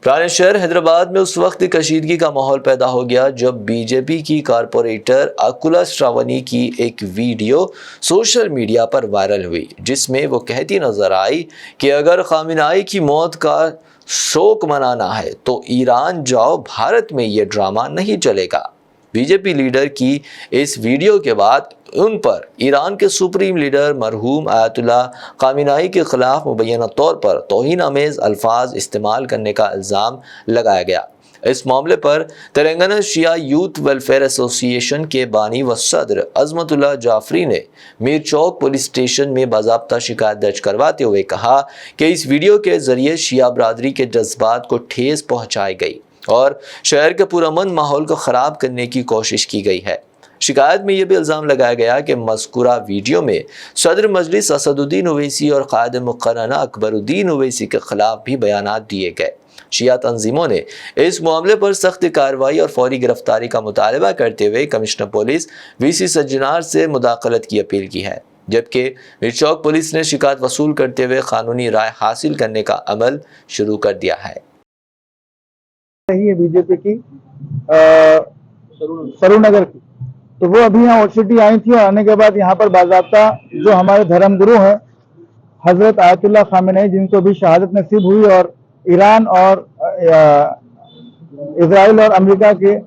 پرانے شہر حیدرآباد میں اس وقت کشیدگی کا ماحول پیدا ہو گیا جب بی جے پی کی کارپوریٹر اکولا شراونی کی ایک ویڈیو سوشل میڈیا پر وائرل ہوئی، جس میں وہ کہتی نظر آئی کہ اگر خامنہئی کی موت کا شوق منانا ہے تو ایران جاؤ، بھارت میں یہ ڈرامہ نہیں چلے گا۔ بی جے پی لیڈر کی اس ویڈیو کے بعد ان پر ایران کے سپریم لیڈر مرحوم آیت اللہ خامنہئی کے خلاف مبینہ طور پر توہین آمیز الفاظ استعمال کرنے کا الزام لگایا گیا۔ اس معاملے پر تلنگانہ شیعہ یوتھ ویلفیئر ایسوسی ایشن کے بانی و صدر عظمت اللہ جعفری نے میر چوک پولیس اسٹیشن میں باضابطہ شکایت درج کرواتے ہوئے کہا کہ اس ویڈیو کے ذریعے شیعہ برادری کے جذبات کو ٹھیس پہنچائی گئی اور شہر کے پرامن ماحول کو خراب کرنے کی کوشش کی گئی ہے۔ شکایت میں یہ بھی الزام لگایا گیا کہ مذکورہ ویڈیو میں صدر مجلس اسد الدین اویسی اور قائد مقننہ اکبر الدین اویسی کے خلاف بھی بیانات دیے گئے۔ شیعہ تنظیموں نے اس معاملے پر سخت کارروائی اور فوری گرفتاری کا مطالبہ کرتے ہوئے کمشنر پولیس وی سی سجنار سے مداخلت کی اپیل کی ہے، جبکہ میر چوک پولیس نے شکایت وصول کرتے ہوئے قانونی رائے حاصل کرنے کا عمل شروع کر دیا ہے۔ بی جے پی کی سرو نگر کی تو وہ ابھی یہاں سٹی آئی تھی، اور آنے کے بعد یہاں پر باضابطہ جو ہمارے دھرم گرو ہیں حضرت آیت اللہ خامنہئی، جن کو بھی شہادت نصیب ہوئی، اور ایران اور اسرائیل اور امریکہ کے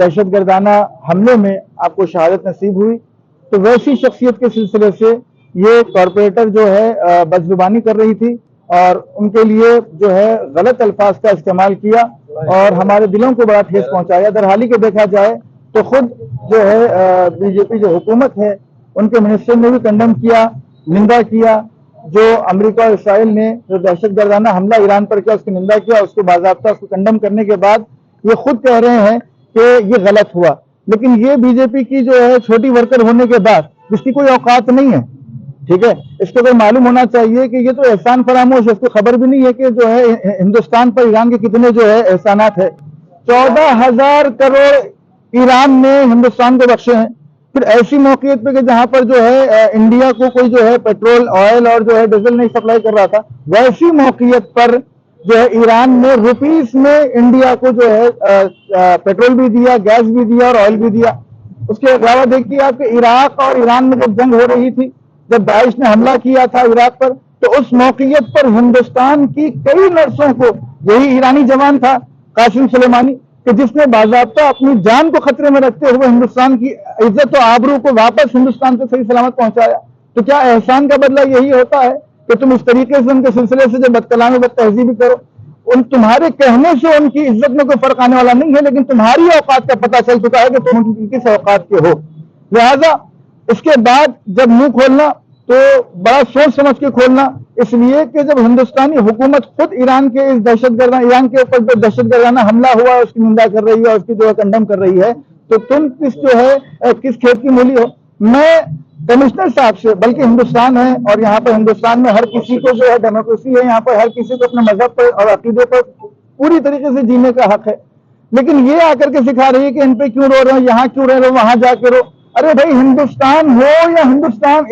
دہشت گردانہ حملے میں آپ کو شہادت نصیب ہوئی، تو ویسی شخصیت کے سلسلے سے یہ کارپوریٹر جو ہے بدزبانی کر رہی تھی اور ان کے لیے جو ہے غلط الفاظ کا استعمال کیا اور ہمارے دلوں کو بڑا ٹھیس پہنچایا۔ در حالی کے دیکھا جائے تو خود جو ہے بی جے پی جو حکومت ہے ان کے منسٹر نے بھی کنڈم کیا، نندا کیا، جو امریکہ اور اسرائیل نے جو دہشت گردانہ حملہ ایران پر کیا اس کی نندا کیا، اس کو باضابطہ اس کو کنڈم کرنے کے بعد یہ خود کہہ رہے ہیں کہ یہ غلط ہوا۔ لیکن یہ بی جے پی کی جو ہے چھوٹی ورکر ہونے کے بعد جس کی کوئی اوقات نہیں ہے، ٹھیک ہے، اس کو معلوم ہونا چاہیے کہ یہ تو احسان فراموش ہے، اس کو خبر بھی نہیں ہے کہ جو ہے ہندوستان پر ایران کے کتنے جو ہے احسانات ہے۔ 14,000 کروڑ ایران نے ہندوستان کو بخشے ہیں۔ پھر ایسی موقعیت پہ کہ جہاں پر جو ہے انڈیا کو کوئی جو ہے پیٹرول، آئل اور جو ہے ڈیزل نہیں سپلائی کر رہا تھا، ویسی موقعیت پر جو ہے ایران نے روپیز میں انڈیا کو جو ہے پیٹرول بھی دیا، گیس بھی دیا اور آئل بھی دیا۔ اس کے علاوہ دیکھیے آپ کہ عراق اور ایران میں جب جنگ ہو رہی تھی، جب داعش نے حملہ کیا تھا عراق پر، تو اس موقعیت پر ہندوستان کی کئی نرسوں کو، یہی ایرانی جوان تھا قاسم سلیمانی، کہ جس نے باضابطہ اپنی جان کو خطرے میں رکھتے ہوئے ہندوستان کی عزت و آبرو کو واپس ہندوستان سے صحیح سلامت پہنچایا۔ تو کیا احسان کا بدلہ یہی ہوتا ہے کہ تم اس طریقے سے ان کے سلسلے سے جو بد کلامی بد تہذیبی کرو؟ ان تمہارے کہنے سے ان کی عزت میں کوئی فرق آنے والا نہیں ہے، لیکن تمہاری اوقات کا پتہ چل چکا ہے کہ تم ان کی کس اوقات کے ہو۔ لہذا اس کے بعد جب منہ کھولنا تو بڑا سوچ سمجھ کے کھولنا، اس لیے کہ جب ہندوستانی حکومت خود ایران کے اس ایران کے اوپر جو دہشت گردانہ حملہ ہوا ہے اس کی نندا کر رہی ہے اور اس کی جو ہے کنڈم کر رہی ہے، تو تم کس کھیت کی مولی ہو؟ میں کمشنر صاحب سے، بلکہ ہندوستان ہے اور یہاں پر ہندوستان میں ہر کسی کو جو ہے ڈیموکریسی ہے، یہاں پر ہر کسی کو اپنے مذہب پر اور عقیدے پر پوری طریقے سے جینے کا حق ہے، لیکن یہ آ کر کے سکھا رہی ہے کہ ان پہ کیوں رو رہے ہو، یہاں کیوں رہ رہے ہو، وہاں جا کے رو۔ ارے بھائی، ہندوستان ہو یا ہندوستان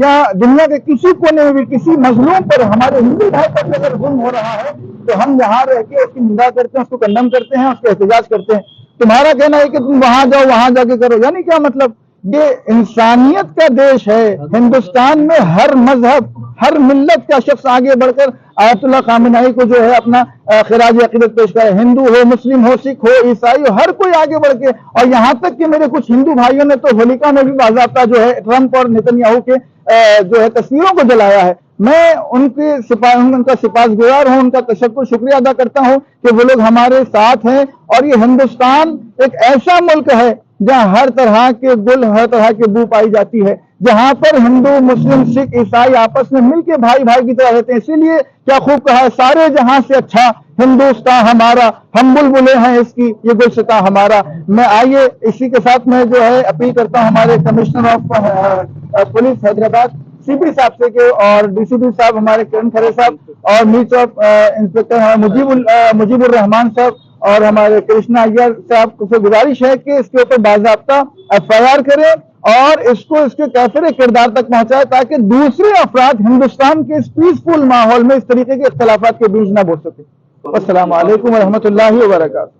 یا دنیا کے کسی کونے میں بھی کسی مظلوم پر، ہمارے ہندو بھائی پر اگر ظلم ہو رہا ہے تو ہم یہاں رہ کے اس کی نندا کرتے ہیں، اس کو کنڈم کرتے ہیں، اس کا احتجاج کرتے ہیں۔ تمہارا کہنا ہے کہ تم وہاں جاؤ، وہاں جا کے کرو، یعنی کیا مطلب؟ یہ انسانیت کا دیش ہے۔ ہندوستان میں ہر مذہب، ہر ملت کا شخص آگے بڑھ کر آیت اللہ خامنہئی کو جو ہے اپنا خراج عقیدت پیش کرے، ہندو ہو، مسلم ہو، سکھ ہو، عیسائی ہو، ہر کوئی آگے بڑھ کے، اور یہاں تک کہ میرے کچھ ہندو بھائیوں نے تو ہولیکا میں بھی باضابطہ جو ہے ٹرمپ اور نیتنیاہو کے جو ہے تصویروں کو جلایا ہے۔ میں ان کا سپاسگزار ہوں، ان کا تشکر شکریہ ادا کرتا ہوں کہ وہ لوگ ہمارے ساتھ ہیں، اور یہ ہندوستان ایک ایسا ملک ہے جہاں ہر طرح کے گل، ہر طرح کے بو پائی جاتی ہے، جہاں پر ہندو، مسلم، سکھ، عیسائی آپس میں مل کے بھائی بھائی کی طرح رہتے ہیں۔ اسی لیے کیا خوب کہا ہے، سارے جہاں سے اچھا ہندوستان ہمارا، ہم بلبلے ہیں اس کی، یہ گلستان ہمارا۔ میں آئیے اسی کے ساتھ میں جو ہے اپیل کرتا ہوں ہمارے کمشنر آف پولیس حیدرآباد سی پی صاحب سے کہ، اور ڈی سی پی صاحب ہمارے کرن کھرے صاحب، اور میر چوک انسپکٹر مجیب الرحمان صاحب اور ہمارے کرشنا ایار صاحب سے گزارش ہے کہ اس کے اوپر باضابطہ FIR کریں اور اس کو اس کے کیفر کردار تک پہنچائے، تاکہ دوسرے افراد ہندوستان کے اس پیسفل ماحول میں اس طریقے کے اختلافات کے بیچ نہ بول سکے۔ السلام علیکم ورحمۃ اللہ وبرکاتہ.